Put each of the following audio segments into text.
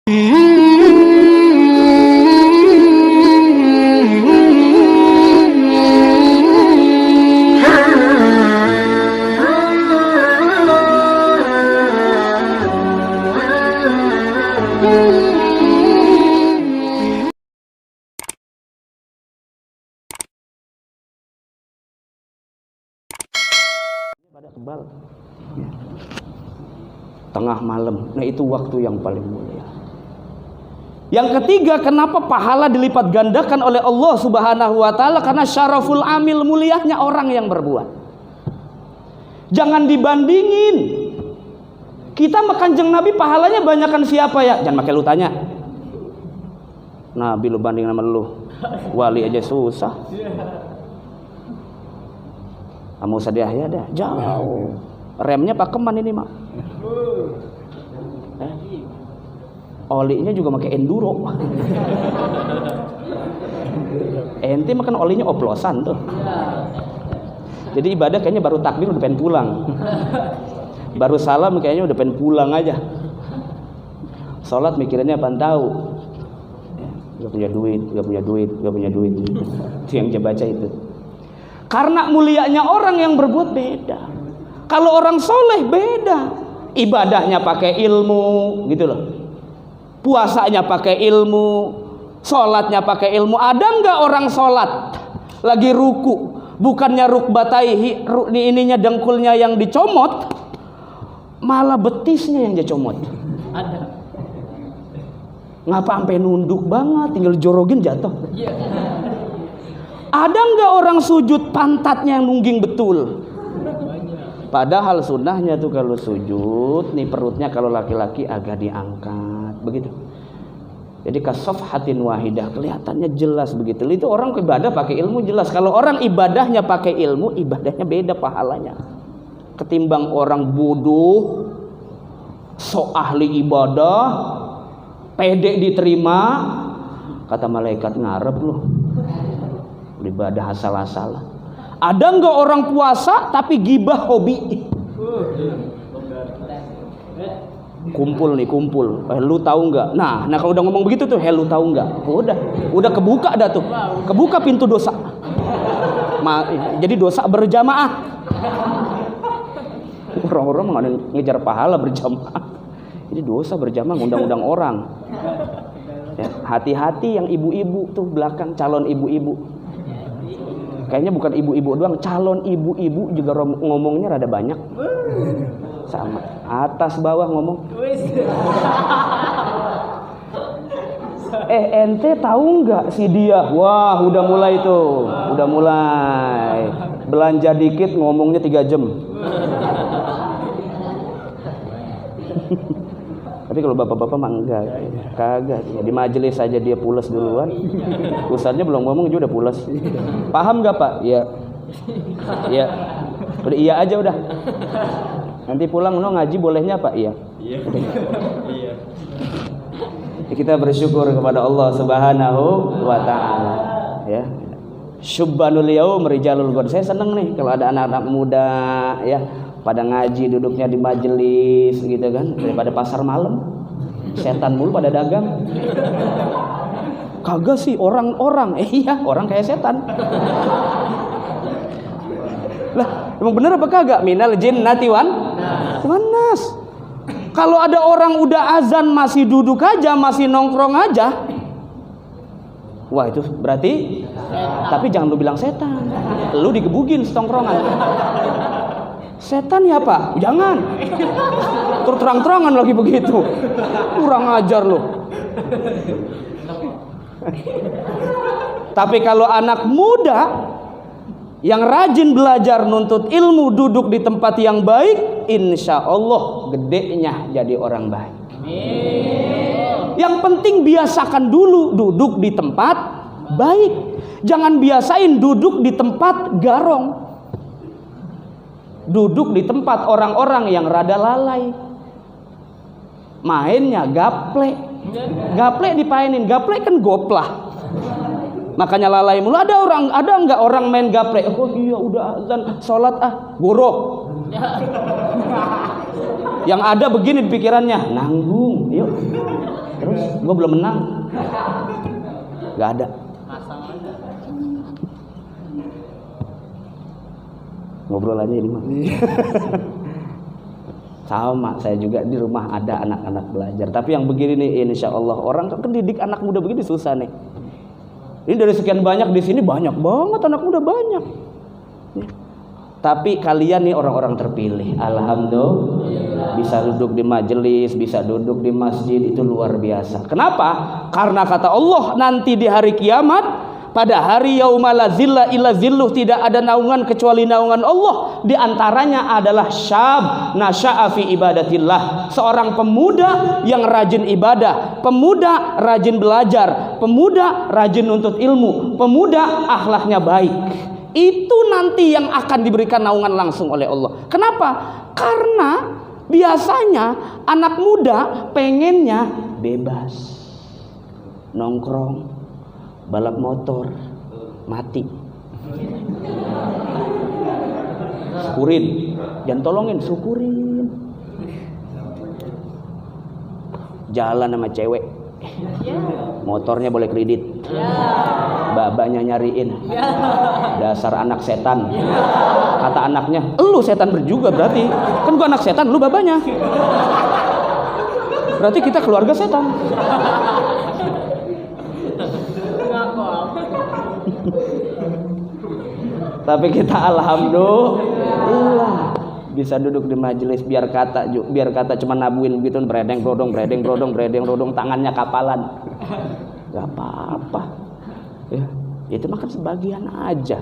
Pada kebal tengah malam, nah itu waktu yang paling mulia. Yang ketiga, kenapa pahala dilipat gandakan oleh Allah Subhanahu wa ta'ala? Karena syaraful amil, mulianya orang yang berbuat. Jangan dibandingin. Kita sama Kanjeng Nabi pahalanya banyakan siapa ya? Jangan pakai lu tanya. Nabi lu banding sama lu. Wali aja susah. Kamu usah ya dah, jauh. Remnya pakeman ini mak. Olinya juga pakai enduro. Ente makan olinya oplosan tuh. Jadi ibadah kayaknya baru takbir udah pengen pulang. Baru salam kayaknya udah pengen pulang aja. Sholat mikirannya apaan tahu. Gak punya duit. Itu yang dia baca itu. Karena mulianya orang yang berbuat beda. Kalau orang soleh beda. Ibadahnya pakai ilmu gitu loh. Puasanya pakai ilmu, sholatnya pakai ilmu. Ada nggak orang sholat lagi ruku, bukannya rukbataihi, ininya dengkulnya yang dicomot, malah betisnya yang dicomot. Ada. Ngapa sampai nunduk banget, tinggal jorogin jatuh. Ada nggak orang sujud pantatnya yang nungging betul? Padahal sunnahnya tuh kalau sujud nih perutnya kalau laki-laki agak diangkat begitu. Jadi kasafhatin wahidah, kelihatannya jelas begitu. Itu orang ibadah pakai ilmu jelas. Kalau orang ibadahnya pakai ilmu, ibadahnya beda pahalanya. Ketimbang orang bodoh, sok ahli ibadah, pede diterima, kata malaikat ngarep loh. Ibadah asal-asalan. Ada nggak orang puasa tapi gibah hobi? Kumpul. Lu tahu nggak? Nah kalau udah ngomong begitu tuh, lu tahu nggak? Udah kebuka dah tuh. Kebuka pintu dosa. Jadi dosa berjamaah. Orang-orang nggak ada ngejar pahala berjamaah. Jadi dosa berjamaah ngundang-undang orang. Ya, hati-hati yang ibu-ibu tuh belakang, calon ibu-ibu. Kayaknya bukan ibu-ibu doang, calon ibu-ibu juga ngomongnya rada banyak. Sama, atas bawah ngomong. Ente tahu nggak si dia? Wah, udah mulai tuh. Udah mulai. Belanja dikit ngomongnya 3 jam. Tapi kalau bapak-bapak mah enggak, kagak. Di majelis aja dia pules duluan. Ustadznya belum ngomong juga udah pules. Paham nggak Pak? Iya. Iya. Udah iya aja udah. Nanti pulang ngaji bolehnya Pak? Iya. Iya. Kita bersyukur kepada Allah Subhanahu wa taala. Ya. Syubbanul yaum rijalul ghad. Saya seneng nih kalau ada anak-anak muda ya pada ngaji duduknya di majelis gitu kan, daripada pasar malam setan mulu pada dagang. Kagak sih orang-orang iya orang kayak setan. Lah emang bener apa kagak? Minal jinnati wan nas. Kalau ada orang udah azan masih duduk aja, masih nongkrong aja, wah itu berarti tapi jangan lu bilang setan, lu digebugin setongkrongan. Setan ya Pak? Jangan. Terus terang-terangan lagi begitu. Kurang ajar loh. Tapi kalau anak muda yang rajin belajar nuntut ilmu, duduk di tempat yang baik, insya Allah gedenya jadi orang baik. Yang penting biasakan dulu duduk di tempat baik. Jangan biasain duduk di tempat garong. Duduk di tempat orang-orang yang rada lalai, mainnya gaplek dipainin. Gaplek kan goplah, makanya lalai mulu. Ada nggak orang main gaplek? Oh iya udah azan sholat gorok. Yang ada begini di pikirannya, nanggung yuk terus gue belum menang. Gak ada. Ngobrol aja ini mah. Sama, saya juga di rumah ada anak-anak belajar. Tapi yang begini nih, insya Allah orang kan didik anak muda begini susah nih. Ini dari sekian banyak di sini banyak banget anak muda banyak. Tapi kalian nih orang-orang terpilih, alhamdulillah, bisa duduk di majelis, bisa duduk di masjid, itu luar biasa. Kenapa? Karena kata Allah nanti di hari kiamat, pada hari yauma la zilla illa zilluh, tidak ada naungan kecuali naungan Allah. Di antaranya adalah syab nasya'a fi ibadatillah, seorang pemuda yang rajin ibadah, pemuda rajin belajar, pemuda rajin nuntut ilmu, pemuda akhlaknya baik. Itu nanti yang akan diberikan naungan langsung oleh Allah. Kenapa? Karena biasanya anak muda pengennya bebas, nongkrong, balap motor, mati. Syukurin, jangan tolongin, syukurin. Jalan sama cewek, motornya boleh kredit, babanya nyariin, dasar anak setan. Kata anaknya, lu setan juga berarti, kan gua anak setan, lu babanya, berarti kita keluarga setan. Tapi kita alhamdulillah bisa duduk di majelis, biar kata cuma nabuin gitu, bredeng brodong, tangannya kapalan, gak apa-apa ya, itu mah kan sebagian aja.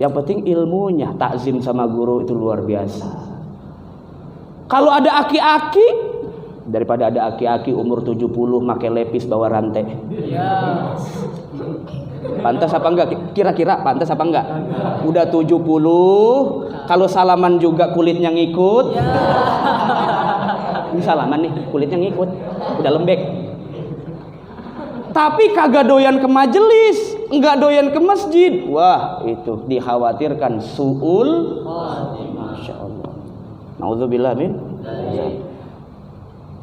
Yang penting ilmunya, takzim sama guru itu luar biasa. Kalau ada aki-aki, daripada ada aki-aki umur 70 pakai lepis bawa rantai. Pantas apa enggak? Kira-kira pantas apa enggak? Udah 70, kalau salaman juga kulitnya ngikut. Ini salaman nih, kulitnya ngikut, udah lembek. Tapi kagak doyan ke majelis, enggak doyan ke masjid. Wah, itu dikhawatirkan su'ul. Masya Allah. Nauzubillah min.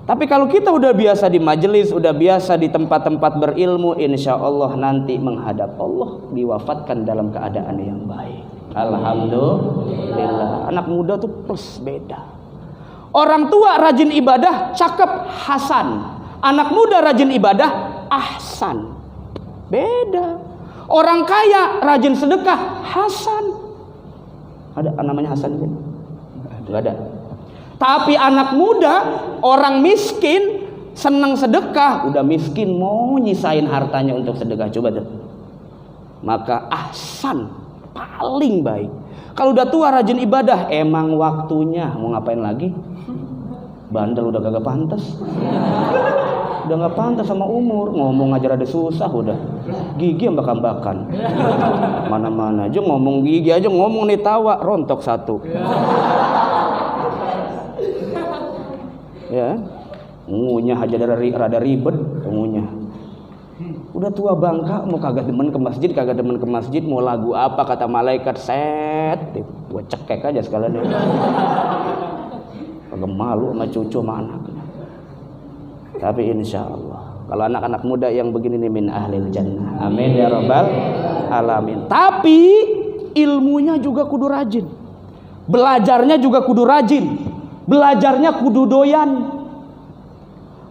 Tapi kalau kita udah biasa di majelis, udah biasa di tempat-tempat berilmu, insya Allah nanti menghadap Allah diwafatkan dalam keadaan yang baik. Alhamdulillah. Anak muda tuh plus beda. Orang tua rajin ibadah, cakep, hasan. Anak muda rajin ibadah, ahsan. Beda. Orang kaya rajin sedekah, hasan. Ada namanya Hasan kan? Enggak ada. Tapi anak muda, orang miskin, senang sedekah, udah miskin mau nyisain hartanya untuk sedekah, coba tuh. Maka ahsan, paling baik. Kalau udah tua rajin ibadah, emang waktunya, mau ngapain lagi? Bandel udah kagak pantas. Udah gak pantas sama umur, ngomong aja rada susah udah. Gigi ambak-ambakan. Mana-mana aja ngomong gigi aja, ngomong nih tawa, rontok satu. Ya, ngunyah aja rada ribet, ngunyah. Udah tua bangka, mau kagak demen ke masjid, mau lagu apa kata malaikat, set, gua cekek aja sekalian. Kagak malu sama cucu sama anaknya. Tapi insya Allah, kalau anak-anak muda yang begini nih min ahlil jannah, amin ya rabbal alamin. Tapi ilmunya juga kudu rajin, belajarnya juga kudu rajin. Belajarnya kudu doyan.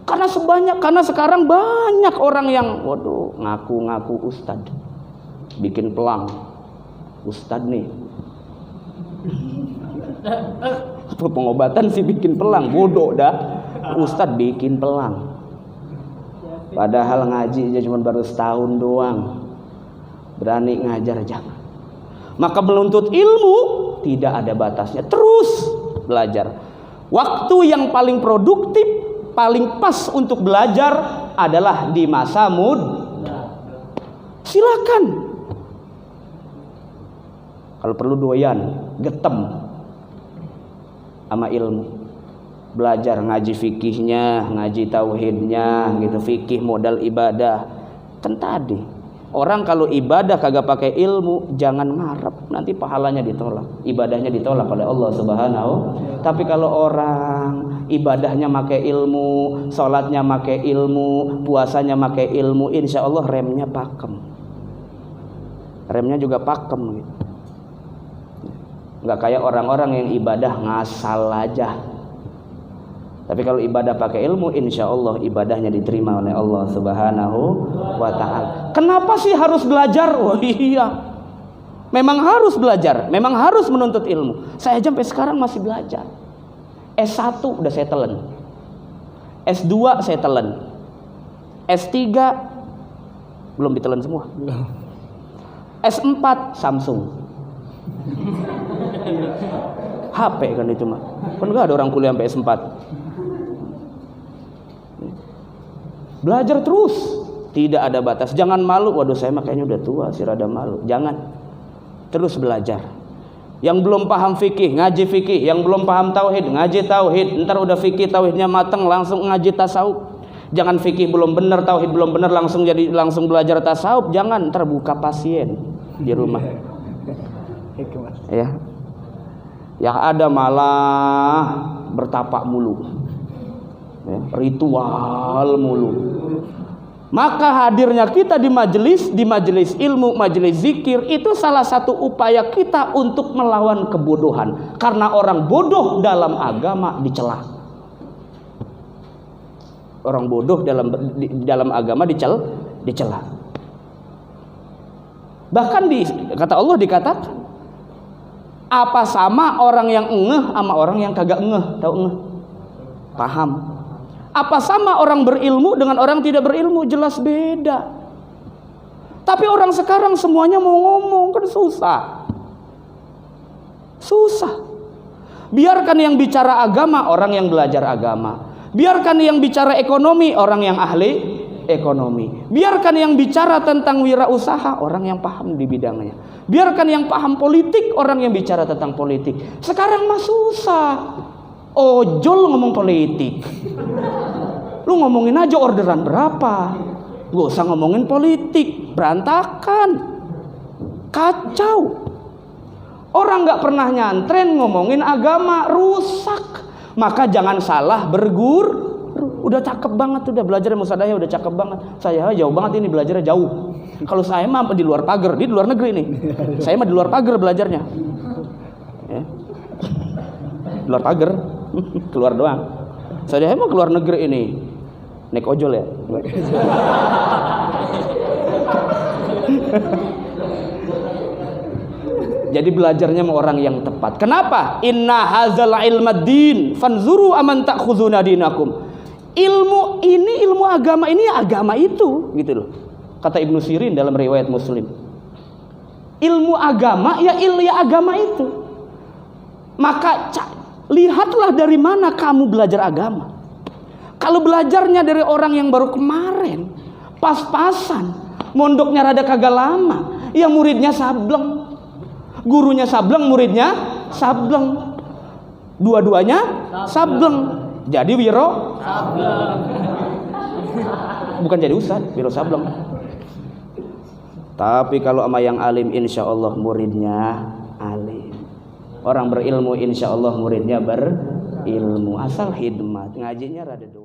Karena sekarang banyak orang yang waduh ngaku-ngaku ustad, bikin pelang. Ustad nih. Pengobatan sih bikin pelang, bodoh dah. Ustad bikin pelang. Padahal ngaji aja cuma baru setahun doang. Berani ngajar jangan. Maka menuntut ilmu tidak ada batasnya, terus belajar. Waktu yang paling produktif, paling pas untuk belajar adalah di masa muda. Silakan. Kalau perlu doyan, getem sama ilmu. Belajar ngaji fikihnya, ngaji tauhidnya, gitu. Fikih modal ibadah. Kan tadi orang kalau ibadah kagak pakai ilmu, jangan ngarep, nanti pahalanya ditolak, ibadahnya ditolak oleh Allah Subhanahu. Tapi kalau orang ibadahnya make ilmu, sholatnya make ilmu, puasanya make ilmu, insya Allah remnya pakem. Remnya juga pakem gitu. Nggak kayak orang-orang yang ibadah ngasal aja. Tapi kalau ibadah pakai ilmu, insya Allah ibadahnya diterima oleh Allah Subhanahu wa Ta'ala. Kenapa sih harus belajar? Oh iya, memang harus belajar, memang harus menuntut ilmu. Saya sampai sekarang masih belajar. S1 udah saya telan, S2 saya telan, S3 belum ditelan semua, S4 Samsung, HP kan itu mah, kan nggak ada orang kuliah sampai S4. Belajar terus, tidak ada batas. Jangan malu. Waduh, saya makanya udah tua sih, rada malu. Jangan, terus belajar. Yang belum paham fikih, ngaji fikih. Yang belum paham tauhid, ngaji tauhid. Ntar udah fikih tauhidnya mateng, langsung ngaji tasawuf. Jangan fikih belum benar, tauhid belum benar, langsung belajar tasawuf. Jangan, ntar buka pasien di rumah. Ya, yang ada malah bertapak mulu. Ya, ritual mulu. Maka hadirnya kita di majelis ilmu, majelis zikir, itu salah satu upaya kita untuk melawan kebodohan. Karena orang bodoh dalam agama dicela. Orang bodoh dalam agama dicela. Bahkan kata Allah dikatakan, apa sama orang yang ngeh sama orang yang kagak ngeh? Tahu ngeh? Paham. Apa sama orang berilmu dengan orang tidak berilmu? Jelas beda. Tapi orang sekarang semuanya mau ngomong, kan susah. Biarkan yang bicara agama orang yang belajar agama. Biarkan yang bicara ekonomi orang yang ahli ekonomi. Biarkan yang bicara tentang wirausaha orang yang paham di bidangnya. Biarkan yang paham politik orang yang bicara tentang politik. Sekarang mah susah. Ojol ngomong politik. Lu ngomongin aja orderan berapa. Gak usah ngomongin politik. Berantakan. Kacau. Orang gak pernah nyantren ngomongin agama. Rusak. Maka jangan salah berguru. Udah cakep banget, udah belajar musadaya udah cakep banget. Saya jauh banget ini belajarnya jauh. Kalau saya mah di luar pagar, di luar negeri nih. Saya mah di luar pagar belajarnya. Ya. Luar pagar. Keluar doang. Saya mau keluar negeri ini. Naik ojol ya. Jadi belajarnya sama orang yang tepat. Kenapa? Inna hazal ilmaddin fanzuru aman ta'khuzuna dinakum. Ilmu ini, ilmu agama ini agama itu, gitu loh. Kata Ibnu Sirin dalam riwayat Muslim. Ilmu agama ya agama itu. Maka lihatlah dari mana kamu belajar agama. Kalau belajarnya dari orang yang baru kemarin, pas-pasan, mondoknya rada kagak lama, ya muridnya sableng. Gurunya sableng, muridnya sableng. Dua-duanya sableng. Jadi wiro sableng. Bukan jadi ustad, wiro sableng. Tapi kalau sama yang alim, insya Allah muridnya alim. Orang berilmu insya Allah muridnya berilmu. Asal khidmat, ngajinya rada dua.